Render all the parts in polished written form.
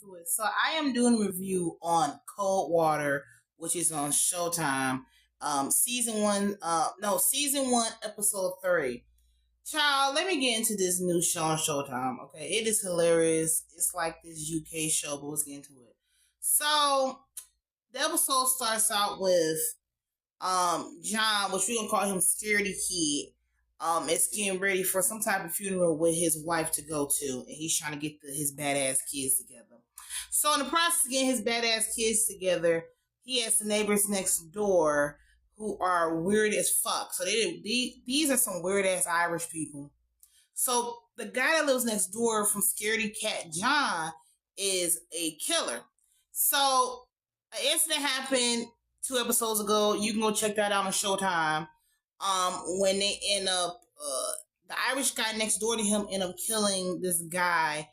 into it. So I am doing a review on ColdWater, which is on Showtime. Season one, episode 3. Child, let me get into this new show on Showtime. Okay, it is hilarious. It's like this UK show, but let's get into it. So the episode starts out with John, which we're gonna call him Scaredy Kid. Is getting ready for some type of funeral with his wife to go to, and he's trying to get his badass kids together. So in the process of getting his badass kids together, he has the neighbors next door who are weird as fuck. So these are some weird ass Irish people. So the guy that lives next door from Scaredy Cat John is a killer. So an incident happened 2 episodes ago. You can go check that out on Showtime. When they end up, the Irish guy next door to him end up killing this guy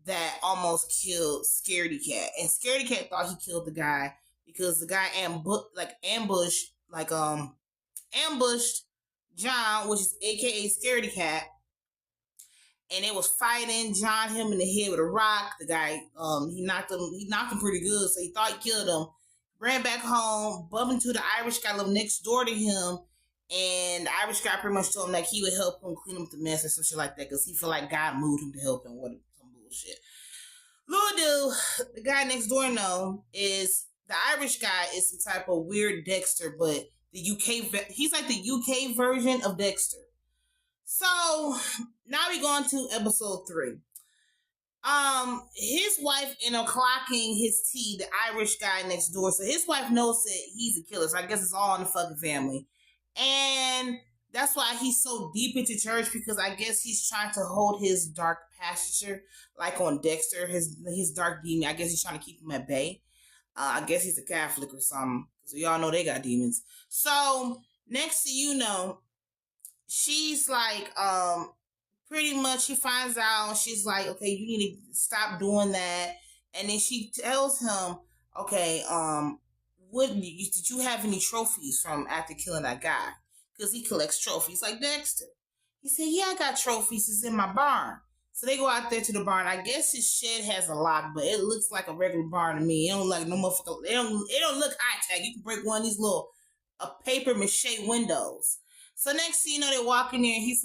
that almost killed Scaredy Cat, and Scaredy Cat thought he killed the guy because the guy ambushed John, which is AKA Scaredy Cat, and they was fighting. John hit him in the head with a rock. The guy, he knocked him pretty good, so he thought he killed him. Ran back home, bumped into the Irish guy living next door to him. And the Irish guy pretty much told him like he would help him clean up the mess or some shit like that because he felt like God moved him to help him. What some bullshit. Little dude, the guy next door is the Irish guy is some type of weird Dexter, but he's like the UK version of Dexter. So now we go on to episode 3. His wife ended up clocking his tea, the Irish guy next door. So his wife knows that he's a killer. So I guess it's all in the fucking family. And that's why he's so deep into church, because I guess he's trying to hold his dark pasture, like on Dexter, his dark demon. I guess he's trying to keep him at bay. I guess he's a Catholic or something, because we all know they got demons. So next thing you know, she's like, pretty much she finds out, she's like, okay, you need to stop doing that. And then she tells him, okay, did you have any trophies from after killing that guy? Because he collects trophies like Dexter. He said, yeah, I got trophies. It's in my barn. So they go out there to the barn. I guess his shed has a lock, but it looks like a regular barn to me. It don't like no motherfucker. It don't look high tech. You can break one of these little paper mache windows. So next thing you know, they walk in there and he's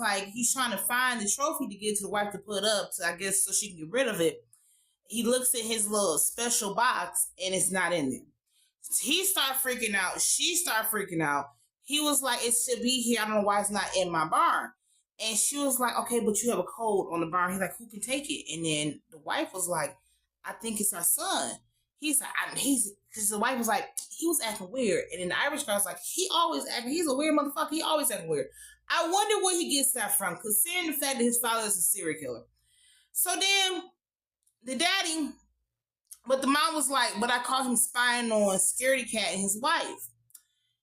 trying to find the trophy to give to the wife to put up, so I guess so she can get rid of it. He looks at his little special box and it's not in there. He started freaking out. She started freaking out. He was like, it should be here. I don't know why it's not in my barn. And she was like, okay, but you have a code on the barn. He's like, who can take it? And then the wife was like, I think it's our son. He's like, because the wife was like, he was acting weird. And then the Irish guy was like, he's a weird motherfucker. He always acting weird. I wonder where he gets that from, considering the fact that his father is a serial killer. So then the daddy, but the mom was like, but I caught him spying on Scaredy Cat and his wife.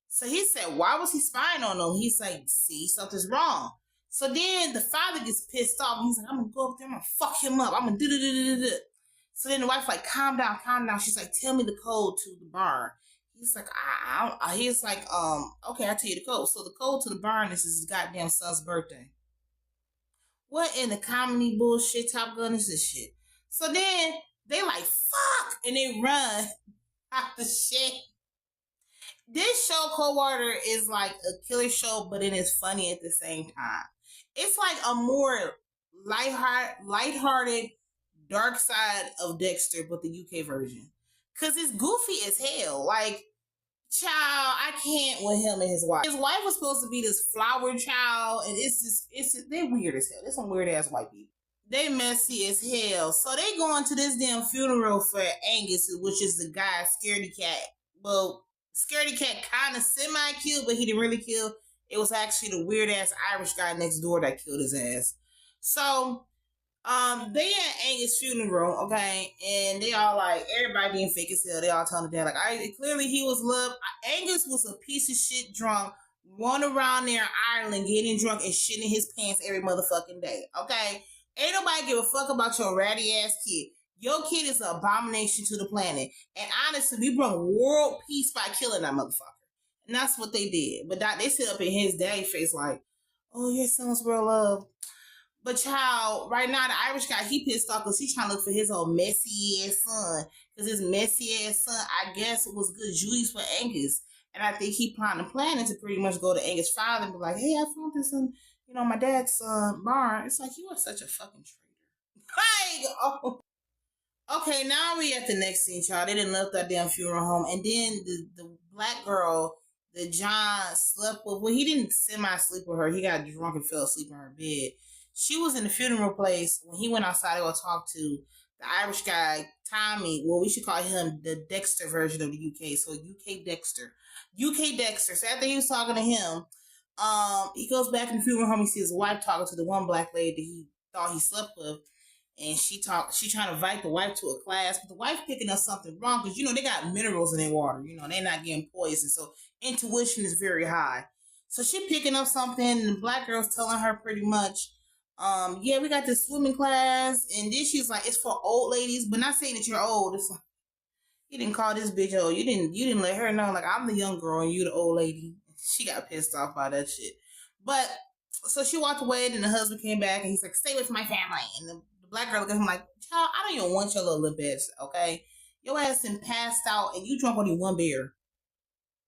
So he said, why was he spying on them? He's like, see, something's wrong. So then the father gets pissed off. He's like, I'm going to go up there. I'm going to fuck him up. I'm going to do. So then the wife like, calm down. She's like, tell me the code to the barn. He's like, okay, I'll tell you the code. So the code to the barn is his goddamn son's birthday. What in the comedy bullshit Top Gun is this shit? So then they like, fuck, and they run out the shit. This show, ColdWater, is like a killer show, but it is funny at the same time. It's like a more lighthearted, dark side of Dexter, but the UK version. Because it's goofy as hell. Like, child, I can't with him and his wife. His wife was supposed to be this flower child, and they're weird as hell. They're some weird ass white people. They messy as hell. So they going to this damn funeral for Angus, which is the guy, Scaredy Cat. Well, Scaredy Cat kind of semi-killed, but he didn't really kill. It was actually the weird-ass Irish guy next door that killed his ass. So, they at Angus' funeral, okay? And they all like, everybody being fake as hell. They all telling the dad, like, clearly he was loved. Angus was a piece of shit drunk, running around there in Ireland, getting drunk and shitting his pants every motherfucking day, okay? Ain't nobody give a fuck about your ratty ass kid. Your kid is an abomination to the planet. And honestly, we brought world peace by killing that motherfucker. And that's what they did. But they sit up in his daddy face like, oh, your son's real love. But child, right now the Irish guy, he pissed off because he's trying to look for his old messy ass son. Because his messy ass son, I guess, was good Julius for Angus. And I think he planning to pretty much go to Angus' father and be like, hey, I found this in, my dad's barn. It's like, you are such a fucking traitor. Like, oh. Okay, now we at the next scene, child. They didn't left that damn funeral home. And then the black girl that John slept with, well, he didn't semi-sleep with her. He got drunk and fell asleep in her bed. She was in the funeral place when he went outside to go talk to the Irish guy, Tommy. Well, we should call him the Dexter version of the UK. So UK Dexter. UK Dexter. So after he was talking to him, he goes back in the funeral home. He sees his wife talking to the one black lady that he thought he slept with. And she trying to invite the wife to a class, but the wife picking up something wrong because, they got minerals in their water. They're not getting poisoned. So intuition is very high. So she picking up something and the black girl's telling her pretty much, yeah, we got this swimming class. And then she's like, it's for old ladies, but not saying that you're old. It's like, you didn't call this bitch old. You didn't let her know, like, I'm the young girl and you the old lady. She got pissed off by that shit. But, so she walked away and the husband came back and he's like, stay with my family. And the black girl looked at him like, child, I don't even want your little bitch, okay? Your ass been passed out and you drunk only one beer.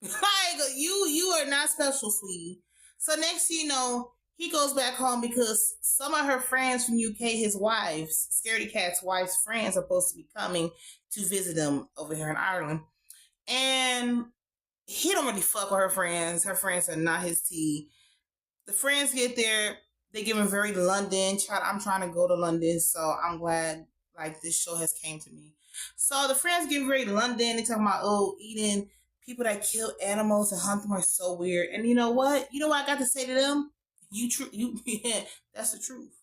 Like, you are not special, sweetie. So next thing you know, he goes back home because some of her friends from UK, his wives, Scaredy Cat's wife's friends, are supposed to be coming to visit them over here in Ireland. And he don't really fuck with her friends. Her friends are not his tea. The friends get there. They give him very London. I'm trying to go to London, so I'm glad like this show has came to me. So the friends give very London. They talking about eating people that kill animals and hunt them are so weird. And you know what? You know what I got to say to them? Yeah, that's the truth.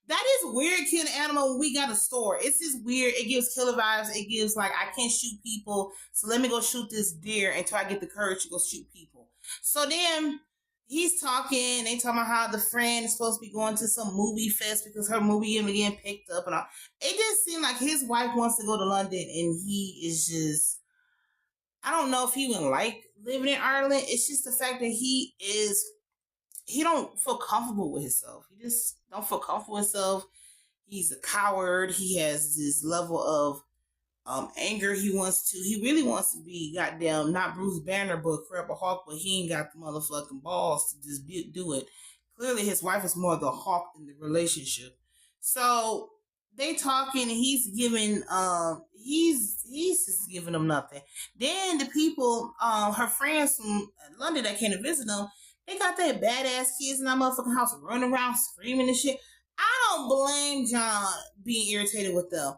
That is weird killing an animal when we got a store. It's just weird. It gives killer vibes. It gives like I can't shoot people, so let me go shoot this deer until I get the courage to go shoot people. So then he's talking, they talking about how the friend is supposed to be going to some movie fest because her movie is getting picked up and all. It just seemed like his wife wants to go to London and he is just, I don't know if he even like living in Ireland. It's just the fact that he don't feel comfortable with himself. He just don't feel comfortable with himself. He's a coward. He has this level of anger he really wants to be goddamn not Bruce Banner but Incredible Hulk, but he ain't got the motherfucking balls to just do it. Clearly his wife is more the Hulk in the relationship. So they talking and he's giving he's just giving them nothing. Then the people, her friends from London that came to visit them, they got their badass kids in that motherfucking house running around screaming and shit. I don't blame John being irritated with them.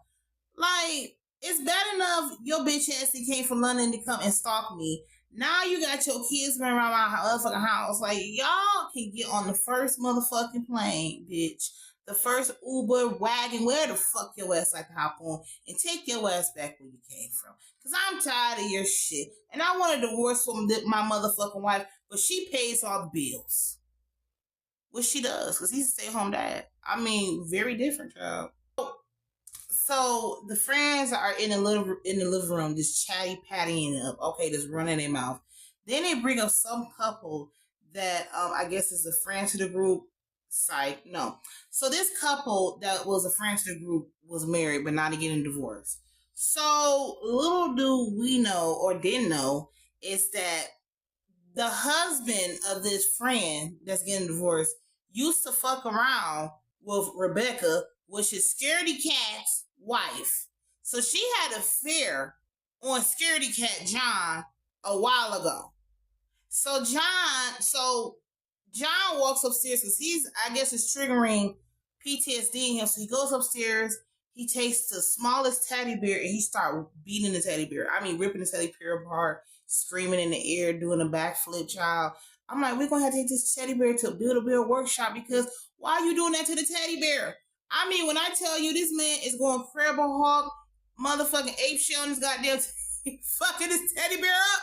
Like, it's bad enough your bitch ass came from London to come and stalk me. Now you got your kids running around my motherfucking house. Like, y'all can get on the first motherfucking plane, bitch. The first Uber, wagon, where the fuck your ass like to hop on and take your ass back where you came from. Because I'm tired of your shit. And I want a divorce from my motherfucking wife, but she pays all the bills. Which she does, because he's a stay-at-home dad. I mean, very different, child. So the friends are in the living room, just chatty pattying up. Okay, just running their mouth. Then they bring up some couple that I guess is a friend to the group. Psych, no. So this couple that was a friend to the group was married, but now they're getting divorced. So little do we know or didn't know is that the husband of this friend that's getting divorced used to fuck around with Rebecca, which is Scaredy Cat's wife. So she had an affair on Scaredy Cat John a while ago. So John walks upstairs because I guess it's triggering PTSD in him. So he goes upstairs, he takes the smallest teddy bear and he starts beating the teddy bear. I mean, ripping the teddy bear apart, screaming in the air, doing a backflip, child. I'm like, we're going to have to take this teddy bear to a Build-A-Bear workshop because why are you doing that to the teddy bear? I mean, when I tell you this man is going Incredible Hulk, motherfucking ape shit on his goddamn fucking this teddy bear up.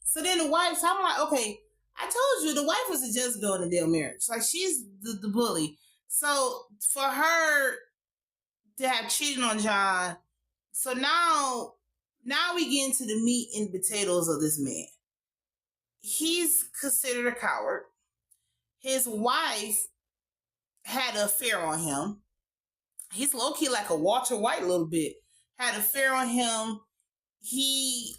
So then the wife, so I'm like, okay, I told you the wife was just doing the damn marriage. Like, she's the bully. So for her to have cheated on John, so now we get into the meat and potatoes of this man. He's considered a coward. His wife had an affair on him. He's low key like a Walter White a little bit. Had an affair on him. He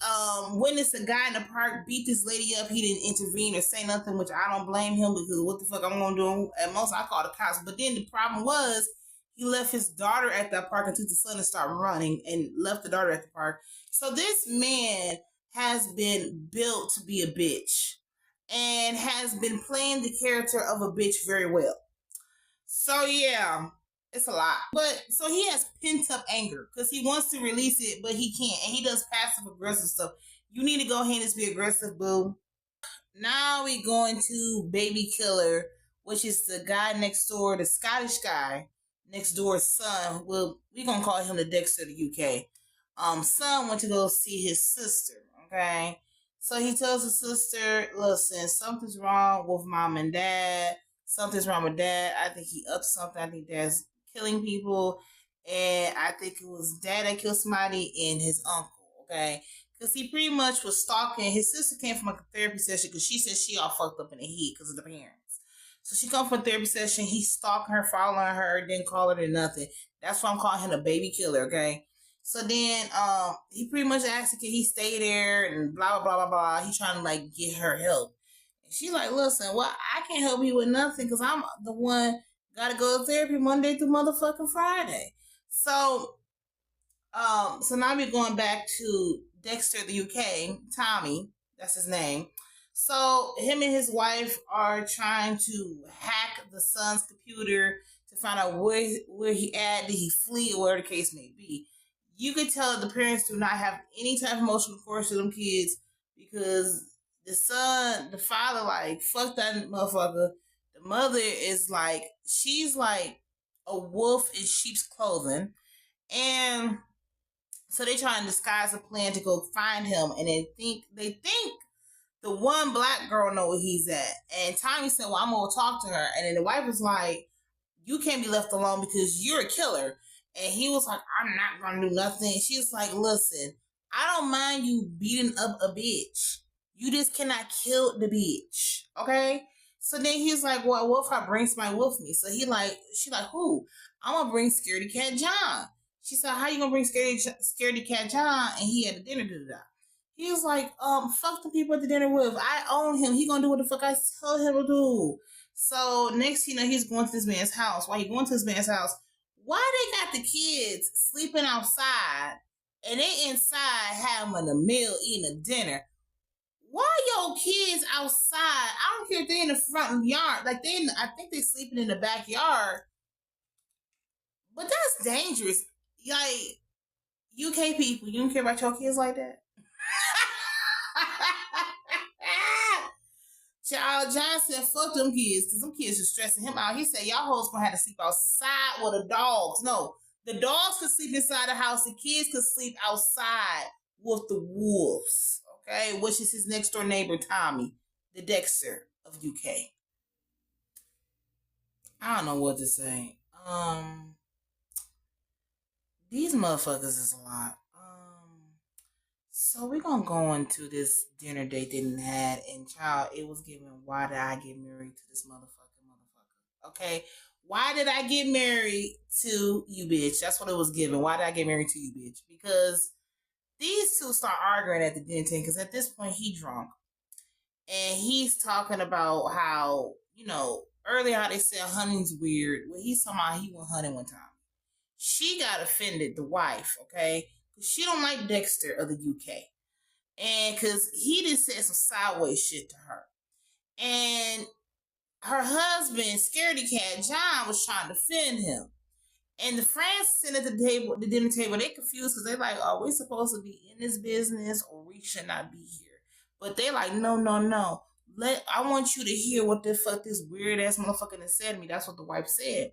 witnessed a guy in the park beat this lady up. He didn't intervene or say nothing, which I don't blame him because what the fuck I'm gonna do? At most I call the cops. But then the problem was he left his daughter at that park and took the son and started running and left the daughter at the park. So this man has been built to be a bitch and has been playing the character of a bitch very well. So yeah, it's a lot. But so he has pent up anger because he wants to release it, but he can't. And he does passive aggressive stuff. You need to go ahead and just be aggressive, boo. Now we going to Baby Killer, which is the guy next door, the Scottish guy next door's son. Well, we gonna call him the Dexter of the UK. Son went to go see his sister. Okay, so he tells his sister, "Listen, something's wrong with mom and dad. Something's wrong with dad. I think he up to something. I think dad's killing people, and I think it was dad that killed somebody and his uncle." Okay, because he pretty much was stalking. His sister came from a therapy session because she said she all fucked up in the head because of the parents. So she come from a therapy session. He stalking her, following her, didn't call her to nothing. That's why I'm calling him a baby killer. Okay. So then, he pretty much asked her, can he stay there and blah blah blah blah blah. He trying to like get her help. And she's like, listen, well, I can't help you with nothing because I'm the one got to go to therapy Monday through motherfucking Friday. So now we're going back to Dexter, the UK, Tommy, that's his name. So him and his wife are trying to hack the son's computer to find out where he at, did he flee, or whatever the case may be. You could tell the parents do not have any type of emotional core to them kids because the father, like, fuck that motherfucker. The mother is like, she's like a wolf in sheep's clothing. And so they try and disguise a plan to go find him, and they think the one black girl know where he's at. And Tommy said, well, I'm gonna talk to her. And then the wife was like, you can't be left alone because you're a killer. And he was like, I'm not gonna do nothing. She was like, listen, I don't mind you beating up a bitch. You just cannot kill the bitch. Okay? So then he's like, well, what if I bring somebody with me? So she like, who? I'm gonna bring Scaredy Cat John. She said, how you gonna bring Scaredy Cat John? And he had a dinner to do that. He was like, fuck the people at the dinner with. I own him. He gonna do what the fuck I tell him to do. So next, he's going to this man's house. While he going to this man's house, why they got the kids sleeping outside and they inside having a meal, eating a dinner? Why your kids outside? I don't care if they're in the front yard. Like I think they're sleeping in the backyard. But that's dangerous. Like, UK people, you don't care about your kids like that? Child John said, fuck them kids, because them kids are stressing him out. He said, y'all hoes gonna have to sleep outside with the dogs. No, the dogs could sleep inside the house. The kids could sleep outside with the wolves. Okay, which is his next door neighbor, Tommy, the Dexter of UK. I don't know what to say. These motherfuckers is a lot. So we're gonna go into this dinner date they didn't had, and child, it was given, why did I get married to this motherfucker? Okay? Why did I get married to you, bitch? That's what it was given. Why did I get married to you, bitch? Because these two start arguing at the dinner table, because at this point he drunk. And he's talking about how, earlier how they said hunting's weird. Well, he's talking about he went hunting one time. She got offended, the wife, okay? Because she don't like Dexter of the UK. And because he just said some sideways shit to her. And her husband, Scaredy Cat John, was trying to defend him. And the friends sitting at the dinner table, they confused because they're like, are we supposed to be in this business or we should not be here? But they like, no. I want you to hear what the fuck this weird ass motherfucker said to me. That's what the wife said.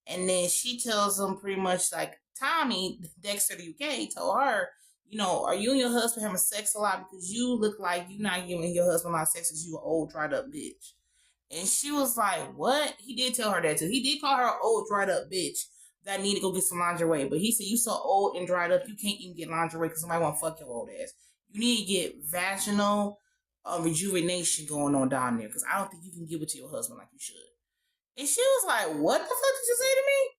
And then she tells them pretty much like, Tommy, Dexter of the UK, told her, are you and your husband having sex a lot because you look like you're not giving your husband a lot of sex because you an old dried up bitch. And she was like, what? He did tell her that too. He did call her an old dried up bitch that need to go get some lingerie. But he said, you so old and dried up, you can't even get lingerie because somebody want to fuck your old ass. You need to get vaginal rejuvenation going on down there because I don't think you can give it to your husband like you should. And she was like, what the fuck did you say to me?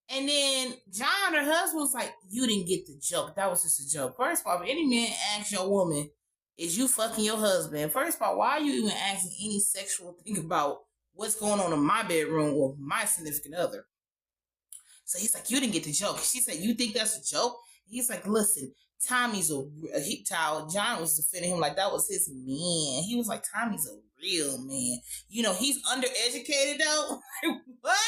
And then John, her husband, was like, you didn't get the joke. That was just a joke. First of all, if any man asks your woman, is you fucking your husband? First of all, why are you even asking any sexual thing about what's going on in my bedroom with my significant other? So he's like, you didn't get the joke. She said, you think that's a joke? He's like, listen, Tommy's a heat towel. John was defending him like that was his man. He was like, Tommy's a real man. You know, he's undereducated though. What?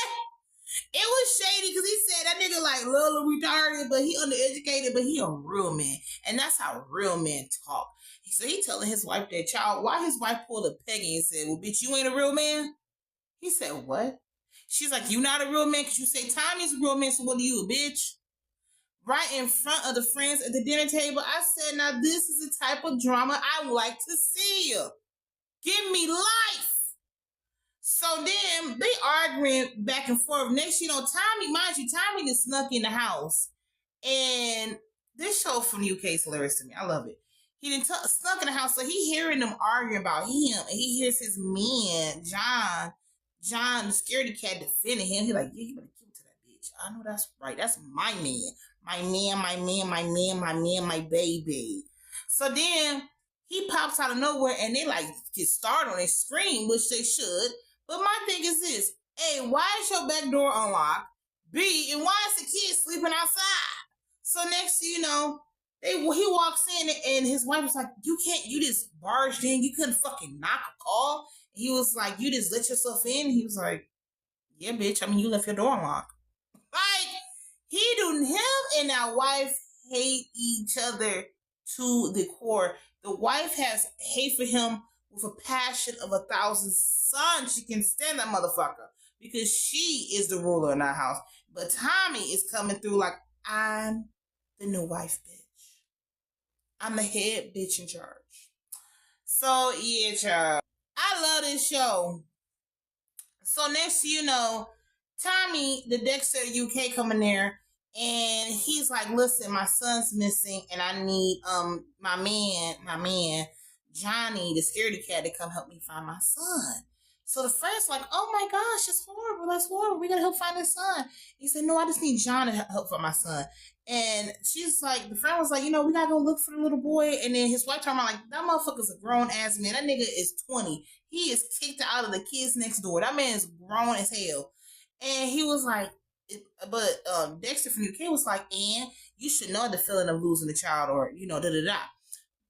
It was shady because he said that nigga like little retarded, but he undereducated, but he a real man. And that's how real men talk. So he telling his wife that, child, why his wife pulled a Peggy and said, well, bitch, you ain't a real man? He said, what? She's like, you not a real man because you say Tommy's a real man, so what are you, a bitch? Right in front of the friends at the dinner table, I said, now this is the type of drama I would like to see you. Give me life. So then they arguing back and forth. Next, you know, Tommy, mind you, Tommy just snuck in the house. And this show from the UK is hilarious to me. I love it. He didn't snuck in the house, so he hearing them arguing about him, and he hears his man, John, the scaredy cat, defending him. He like, yeah, you better give it to that bitch. I know that's right. That's my man. My man, my man, my man, my man, my baby. So then he pops out of nowhere, and they like get started on and scream, which they should. But my thing is this: A, why is your back door unlocked? B, and why is the kid sleeping outside? So next thing you know, he walks in and his wife was like, you just barged in, you couldn't fucking knock a call. He was like, you just let yourself in? He was like, yeah, bitch, I mean, you left your door unlocked. Like, him and that wife hate each other to the core. The wife has hate for him with a passion of 1,000 suns. She can stand that motherfucker because she is the ruler in that house. But Tommy is coming through like, I'm the new wife, bitch. I'm the head bitch in charge. So, yeah, child. I love this show. So, next you know, Tommy, the Dexter UK coming there, and he's like, listen, my son's missing, and I need my man, Johnny, the scaredy cat, to come help me find my son. So the friend's like, oh my gosh, it's horrible. That's horrible. We gotta help find his son. He said, no, I just need John to help find my son. And she's like, the friend was like, you know, we gotta go look for the little boy. And then his wife turned around like, that motherfucker's a grown ass man. That nigga is 20. He is kicked out of the kids next door. That man is grown as hell. And he was like, but Dexter from UK was like, and you should know the feeling of losing a child, or, you know, da-da-da.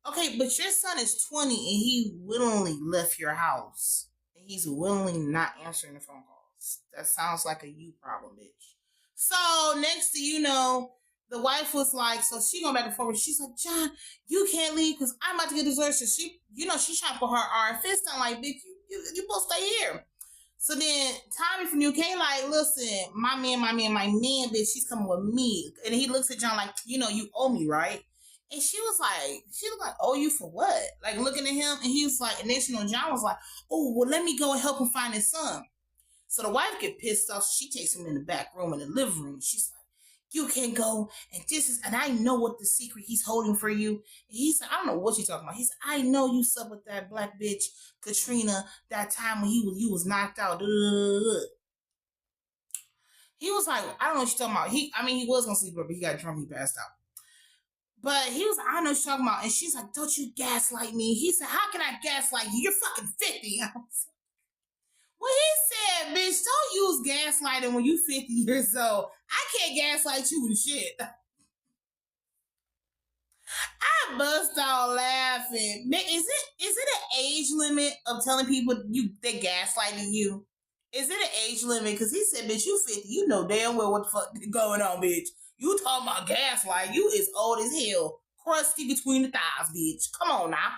Okay, but your son is 20 and he willingly left your house. He's willingly not answering the phone calls. That sounds like a you problem, bitch. So next thing you know, the wife was like, so she going back and forth. She's like, John, you can't leave because I'm about to get divorced. So she, you know, she's trying to put her iron fist on like, bitch, you supposed to stay here. So then Tommy from UK like, listen, my man, bitch, she's coming with me. And he looks at John like, you know, you owe me, right? And she was like, oh, you for what? Like looking at him, and he was like, and then you know, John was like, oh, well, let me go and help him find his son. So the wife get pissed off. She takes him in the back room, in the living room. She's like, you can't go, and I know what the secret he's holding for you. And he's like, I don't know what you're talking about. He said, I know you slept with that black bitch, Katrina, that time when you was knocked out. He was like, I don't know what you're talking about. He was gonna sleep with her, but he got drunk, he passed out. But he was like, I don't know what you're talking about. And she's like, don't you gaslight me. He said, how can I gaslight you? You're fucking 50. Well, he said, bitch, don't use gaslighting when you 50 years old. I can't gaslight you and shit. I bust out laughing. Is it an age limit of telling people they gaslighting you? Is it an age limit? Because he said, bitch, you 50. You know damn well what the fuck is going on, bitch. You talking about gaslight. You is old as hell. Crusty between the thighs, bitch. Come on now.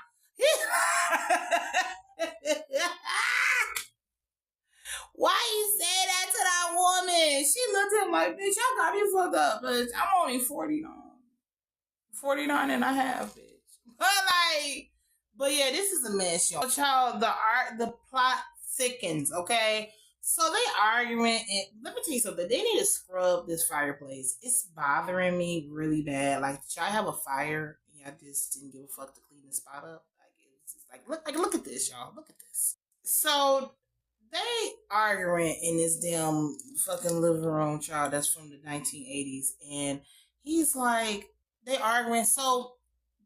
Why you say that to that woman? She looked at him like, bitch, y'all got me fucked up, bitch. I'm only 49. 49 and a half, bitch. But yeah, this is a mess, y'all. Child, the plot thickens, okay? So they arguing, and let me tell you something. They need to scrub this fireplace. It's bothering me really bad. Like, should I have a fire? Yeah, I just didn't give a fuck to clean the spot up. Like, it's just like, look at this, y'all. Look at this. So they arguing in this damn fucking living room, child. That's from the 1980s, and he's like, they arguing. So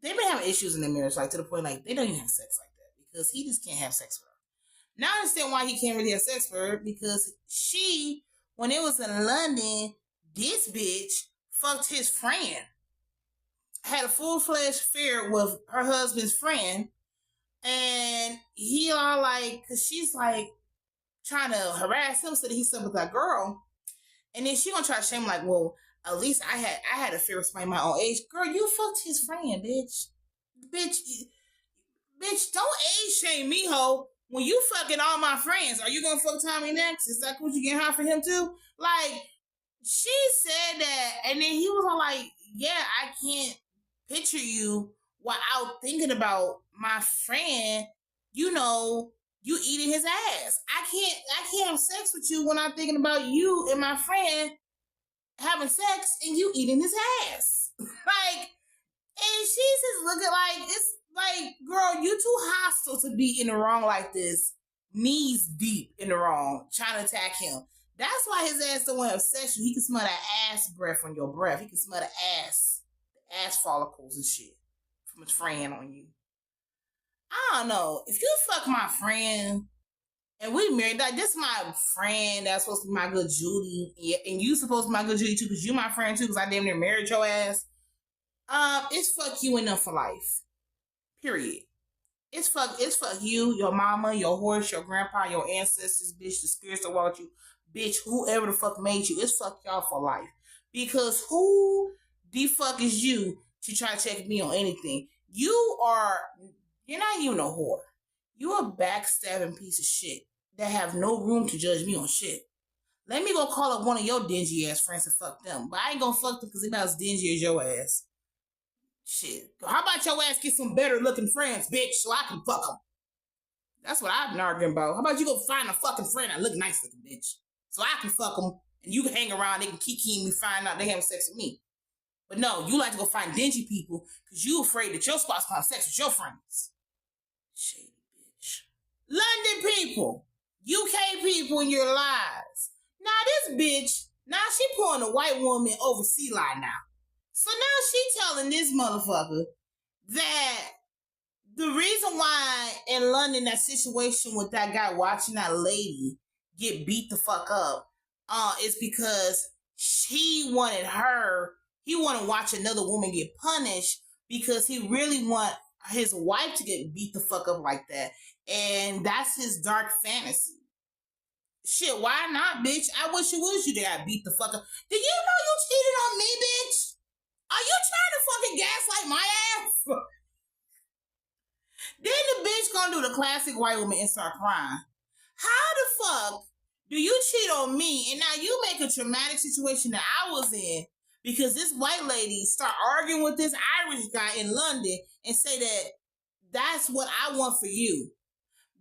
they've been having issues in their marriage, like to the point like they don't even have sex like that because he just can't have sex with her. Now I understand why he can't really have sex with her because she, when it was in London, this bitch fucked his friend, had a full-fledged affair with her husband's friend, and he all like, cause she's like trying to harass him so that he's slept with that girl, and then she gonna try to shame him like, well, at least I had a affair with somebody my own age. Girl, you fucked his friend, bitch, bitch. Don't age shame me, ho. When you fucking all my friends, are you gonna fuck Tommy next? Is that what you getting high for him too? Like, she said that, and then he was all like, yeah, I can't picture you without thinking about my friend, you know, you eating his ass. I can't have sex with you when I'm thinking about you and my friend having sex and you eating his ass. Like, and she's just looking like, it's like, girl, you too hostile to be in the wrong like this, knees deep in the wrong, trying to attack him. That's why his ass don't want to have sex. He can smell that ass breath on your breath. He can smell the ass follicles and shit from his friend on you. I don't know. If you fuck my friend and we married, like, this is my friend that's supposed to be my good Judy, and you supposed to be my good Judy too, because you my friend too, because I damn near married your ass. It's fuck you enough for life. Period. It's fuck you, your mama, your horse, your grandpa, your ancestors, bitch, the spirits that walk you, bitch, whoever the fuck made you. It's fuck y'all for life. Because who the fuck is you to try to check me on anything? You're not even a whore. You're a backstabbing piece of shit that have no room to judge me on shit. Let me go call up one of your dingy ass friends and fuck them. But I ain't gonna fuck them because they're not as dingy as your ass. Shit. How about your ass get some better looking friends, bitch, so I can fuck them? That's what I've been arguing about. How about you go find a fucking friend that look nice looking, bitch, so I can fuck them and you can hang around, they can kiki me, find out they having sex with me. But no, you like to go find dingy people because you afraid that your spot's gonna have sex with your friends. Shady bitch. London people, UK people in your lives. Now this bitch, now she pulling a white woman over sea line now. So now she telling this motherfucker that the reason why in London that situation with that guy watching that lady get beat the fuck up is because he wanted to watch another woman get punished because he really want his wife to get beat the fuck up like that. And that's his dark fantasy. Shit, why not, bitch? I wish it was you that got beat the fuck up. Did you know you cheated on me, bitch? Are you trying to fucking gaslight my ass? Then the bitch gonna do the classic white woman and start crying. How the fuck do you cheat on me and now you make a traumatic situation that I was in because this white lady start arguing with this Irish guy in London and say that that's what I want for you?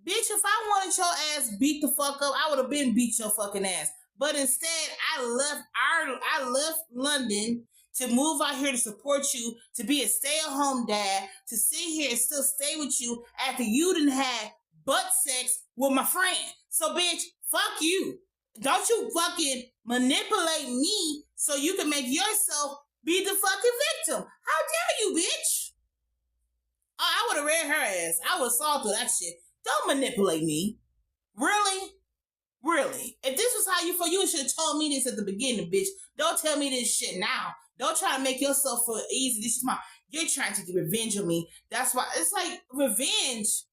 Bitch, if I wanted your ass beat the fuck up, I would have been beat your fucking ass. But instead, I left London to move out here to support you, to be a stay-at-home dad, to sit here and still stay with you after you done had butt sex with my friend. So, bitch, fuck you. Don't you fucking manipulate me so you can make yourself be the fucking victim. How dare you, bitch? Oh, I would have read her ass. I would have saw through that shit. Don't manipulate me. Really? Really? If this was how you feel, you should have told me this at the beginning, bitch. Don't tell me this shit now. Don't try to make yourself feel easy. This is you're trying to get revenge on me. That's why it's like revenge.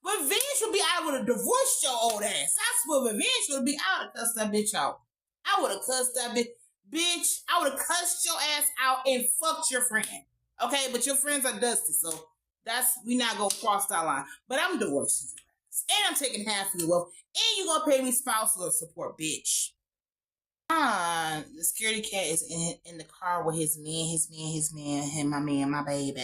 Revenge would be I would have divorced your old ass. That's what revenge would be. I would have cussed that bitch out. I would have cussed that bitch. Bitch, I would have cussed your ass out and fucked your friend. Okay, but your friends are dusty, so we not gonna cross that line. But I'm divorcing your ass. And I'm taking half of your wealth. And you gonna pay me spousal support, bitch. The security cat is in the car with his man, and my baby.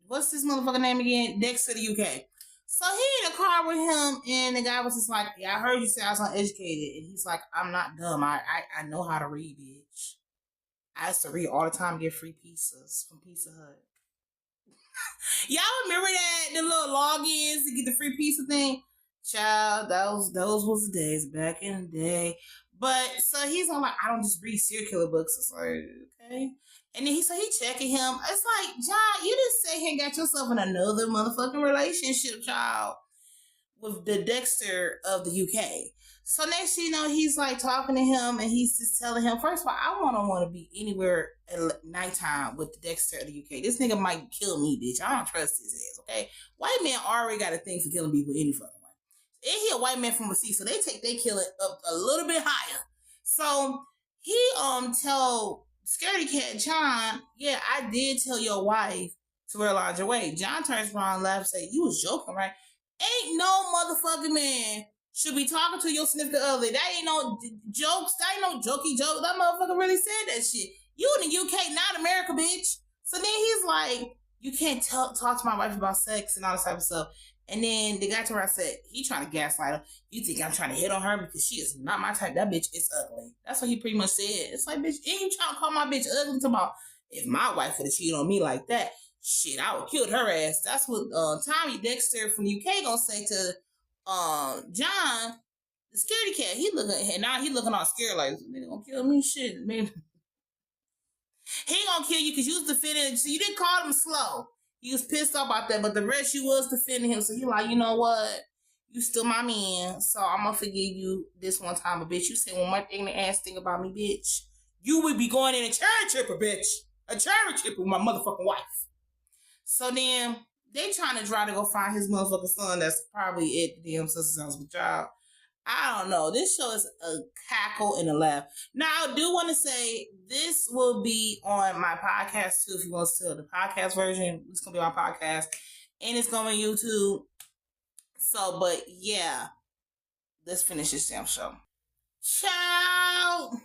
What's this motherfucker name again? Next to the UK. So he in the car with him, and the guy was just like, yeah, I heard you say I was uneducated. And he's like, I'm not dumb. I know how to read, bitch. I used to read all the time, get free pizzas from Pizza Hut. Y'all remember that? The little logins to get the free pizza thing? Child, those was the days back in the day. But so he's on like, I don't just read serial killer books. It's like, okay. And then he checking him. It's like, John, you just sit here and got yourself in another motherfucking relationship, child, with the Dexter of the UK. So next you know, he's like talking to him and he's just telling him, first of all, I don't want to be anywhere at nighttime with the Dexter of the UK. This nigga might kill me, bitch. I don't trust his ass, okay? White man already got a thing for killing people any fucking way. And he a white man from overseas, so they take their killing up a little bit higher. So he tell Scaredy Cat John, yeah, I did tell your wife to wear lingerie. John turns around and laughs and say, you was joking, right? Ain't no motherfucking man should be talking to your significant other. That ain't no jokes. That ain't no jokey joke. That motherfucker really said that shit. You in the UK, not America, bitch. So then he's like, you can't talk to my wife about sex and all this type of stuff. And then the guy to her said, he trying to gaslight her. You think I'm trying to hit on her because she is not my type. That bitch is ugly. That's what he pretty much said. It's like, bitch, ain't you trying to call my bitch ugly? Talking about, if my wife would have cheated on me like that, shit, I would kill her ass. That's what Tommy Dexter from the UK gonna say to John, the scaredy cat. He looking all scared like, nigga gonna kill me? Shit, man. He gonna kill you because you was defending. So you didn't call him slow. You was pissed off about that, but the rest you was defending him. So he like, you know what? You still my man, so I'm gonna forgive you this one time. But bitch, you said one more ignorant ass thing about me, bitch. You would be going in a cherry tripper, bitch. A cherry tripper with my motherfucking wife. So then they trying to try to go find his motherfucking son that's probably at the damn sister's house with y'all. I don't know. This show is a cackle and a laugh. Now, I do want to say this will be on my podcast too. If you want to see the podcast version, it's going to be on my podcast. And it's going to be on YouTube. So, but yeah. Let's finish this damn show. Child.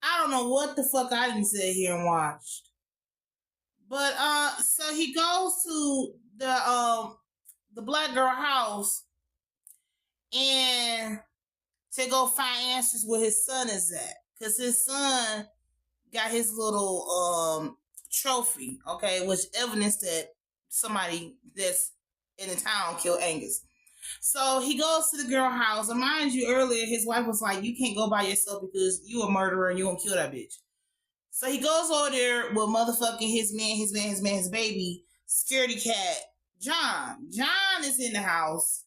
I don't know what the fuck I didn't sit here and watch. But, so he goes to the black girl house and to go find answers where his son is at. Because his son got his little trophy, okay, which evidence that somebody that's in the town killed Angus. So he goes to the girl house. And mind you, earlier, his wife was like, you can't go by yourself because you a murderer and you gonna kill that bitch. So he goes over there with motherfucking his baby, scaredy cat, John. John is in the house.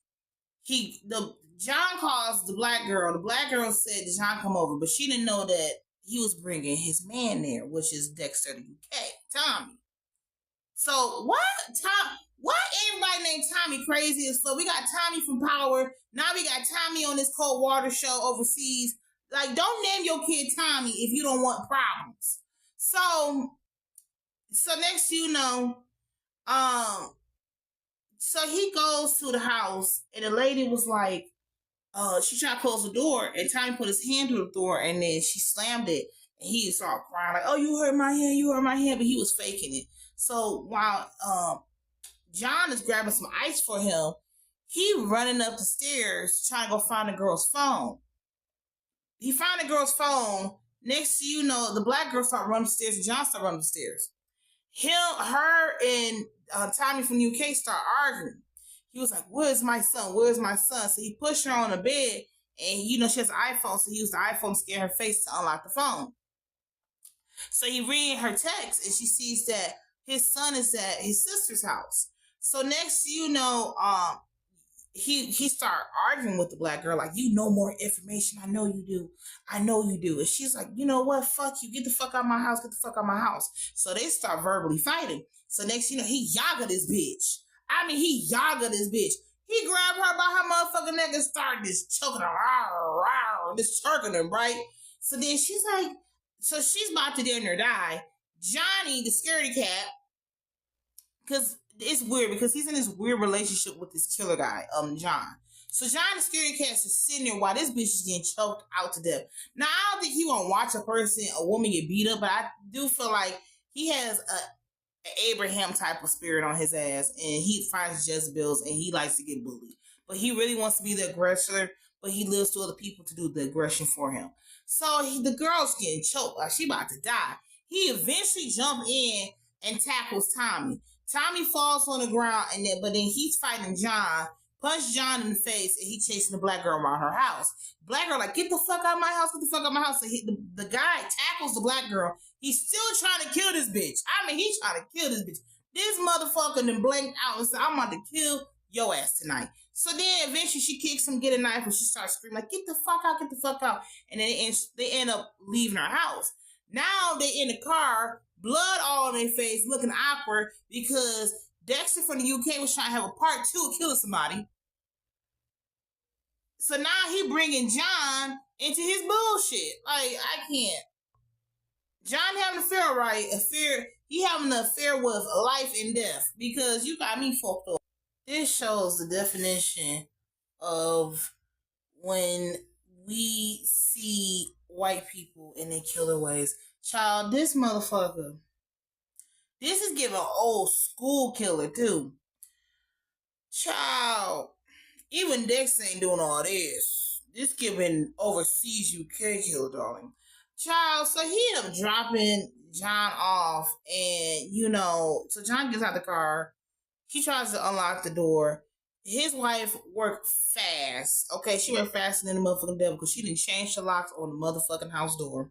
John calls the black girl. The black girl said that John come over, but she didn't know that he was bringing his man there, which is Dexter the UK, Tommy. So why everybody named Tommy crazy as fuck? We got Tommy from Power. Now we got Tommy on this ColdWater show overseas. Like, don't name your kid Tommy if you don't want problems. So next you know, so he goes to the house, and the lady was like, she tried to close the door, and Tommy put his hand through the door, and then she slammed it, and he started crying, like, oh, you hurt my hand, but he was faking it. So while John is grabbing some ice for him, he running up the stairs trying to go find the girl's phone. He found the girl's phone. Next to you know, the black girl started running upstairs, and John started running upstairs. Her and Tommy from the UK start arguing. He was like, where's my son? So he pushed her on the bed, and you know she has an iPhone, so he used the iPhone to scare her face to unlock the phone. So he read her text, and she sees that his son is at his sister's house. So next you know, he started arguing with the black girl, like, you know more information. I know you do. And she's like, you know what? Fuck you. Get the fuck out of my house. So they start verbally fighting. So next you know, he yaga this bitch. He grabbed her by her motherfucking neck and started just choking her. Just choking him, right? So then she's like, so she's about to damn near die. Johnny, the scaredy cat, because it's weird because he's in this weird relationship with this killer guy, John. So John the scaredy cat is sitting there while this bitch is getting choked out to death. Now, I don't think he won't watch a woman get beat up, but I do feel like he has an Abraham type of spirit on his ass, and he finds Jezebels, and he likes to get bullied. But he really wants to be the aggressor, but he lives to other people to do the aggression for him. So the girl's getting choked, like she about to die. He eventually jumps in and tackles Tommy. Tommy falls on the ground, but then he's fighting John. punched John in the face, and he chasing the black girl around her house. Black girl like, get the fuck out of my house, get the fuck out of my house. So the guy tackles the black girl. He's still trying to kill this bitch. I mean, he's trying to kill this bitch. This motherfucker then blinked out and said, I'm about to kill your ass tonight. So then eventually she kicks him, get a knife, and she starts screaming like, get the fuck out, get the fuck out. And then they end up leaving her house. Now they in the car, blood all on their face, looking awkward because Dexter from the UK was trying to have a part 2 of killing somebody. So now he bringing John into his bullshit. Like, I can't. John having an affair, right? He having an affair with life and death because you got me fucked up. This shows the definition of when we see white people in their killer ways. Child, this motherfucker, this is giving old school killer too. Child, even Dex ain't doing all this. This giving overseas UK killer, darling. Child, so he ended up dropping John off, and so John gets out the car. He tries to unlock the door. His wife worked fast. Okay, she worked faster than the motherfucking devil because she didn't change the locks on the motherfucking house door.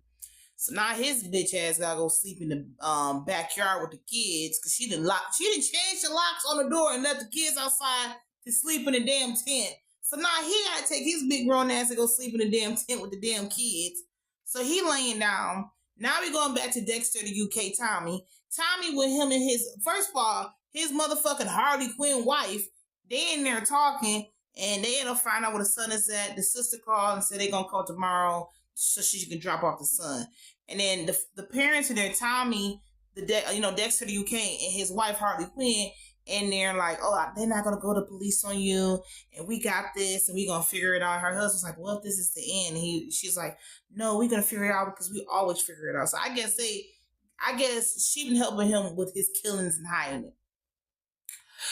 So now his bitch ass gotta go sleep in the backyard with the kids because she didn't change the locks on the door and left the kids outside to sleep in the damn tent. So now he gotta take his big grown ass to go sleep in the damn tent with the damn kids. So he laying down. Now we going back to Dexter, the UK Tommy. Tommy with him and first of all, his motherfucking Harley Quinn wife, they in there talking, and they end up finding out where the son is at. The sister called and said they gonna call tomorrow so she can drop off the son. And then the parents in there, Tommy, Dexter, the UK, and his wife Harley Quinn, and they're like, oh, they're not gonna go to police on you, and we got this, and we gonna figure it out. Her husband's like, well, if this is the end, she's like, no, we gonna figure it out because we always figure it out. So I guess she been helping him with his killings and hiding it.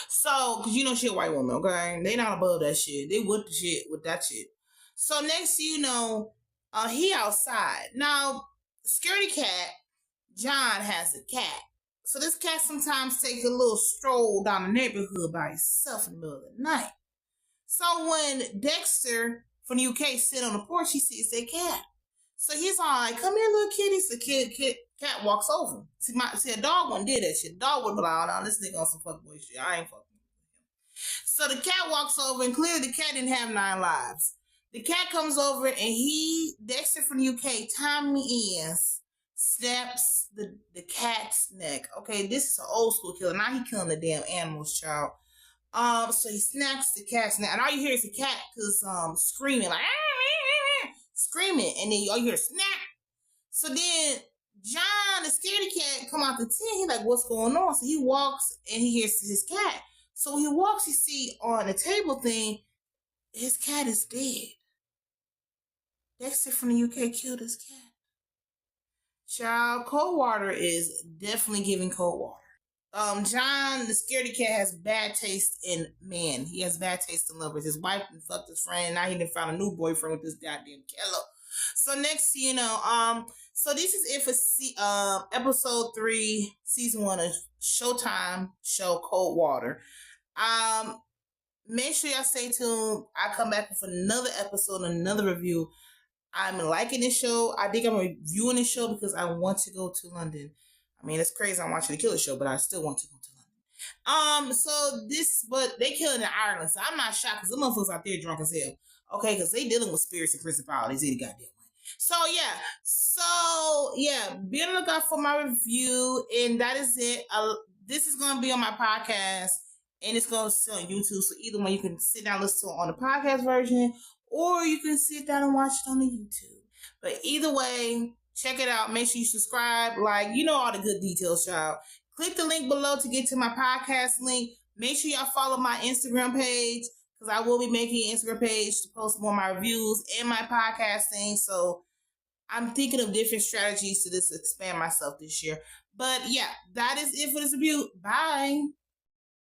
So, because she a white woman, okay? They not above that shit. They whip the shit with that shit. So next he outside. Now, Scaredy Cat, John has a cat. So this cat sometimes takes a little stroll down the neighborhood by himself in the middle of the night. So when Dexter from the UK sit on the porch, he sees that cat. So he's all like, come here, little kitty. So cat walks over. See, a dog wouldn't do that shit. The dog would be like, oh, no, this nigga on some fuckboy shit. I ain't fucking with him. So the cat walks over, and clearly the cat didn't have 9 lives. The cat comes over, and Dexter from the UK, Tommy snaps the cat's neck. Okay, this is an old school killer. Now he killing the damn animals, child. So he snaps the cat's neck, and all you hear is the cat screaming like screaming, and then all you hear snap. So then John, the scaredy cat, come out the tent. He like, what's going on? So he walks and he hears his cat. So when he walks, he see on the table thing, his cat is dead. Dexter from the UK killed his cat. Child, ColdWater is definitely giving ColdWater. John, the scaredy cat, has bad taste in men. He has bad taste in lovers. His wife and fucked his friend. Now he done found a new boyfriend with this goddamn killer. So next, so this is it for episode 3, season 1 of Showtime show ColdWater. Make sure y'all stay tuned. I come back with another episode, another review. I'm liking this show. I think I'm reviewing this show because I want to go to London. I mean, it's crazy I'm watching the killer show, but I still want to go to London. But they killing in Ireland, so I'm not shocked because the motherfuckers out there drunk as hell. Okay, because they dealing with spirits and principalities any goddamn way. So yeah, be on the lookout for my review, and that is it. This is going to be on my podcast, and it's going to sit on YouTube. So either one, you can sit down and listen to it on the podcast version, or you can sit down and watch it on the YouTube. But either way, check it out. Make sure you subscribe, all the good details, y'all. Click the link below to get to my podcast link. Make sure y'all follow my Instagram page, because I will be making an Instagram page to post more of my reviews and my podcasting. So I'm thinking of different strategies to expand myself this year. But yeah, that is it for this review. Bye.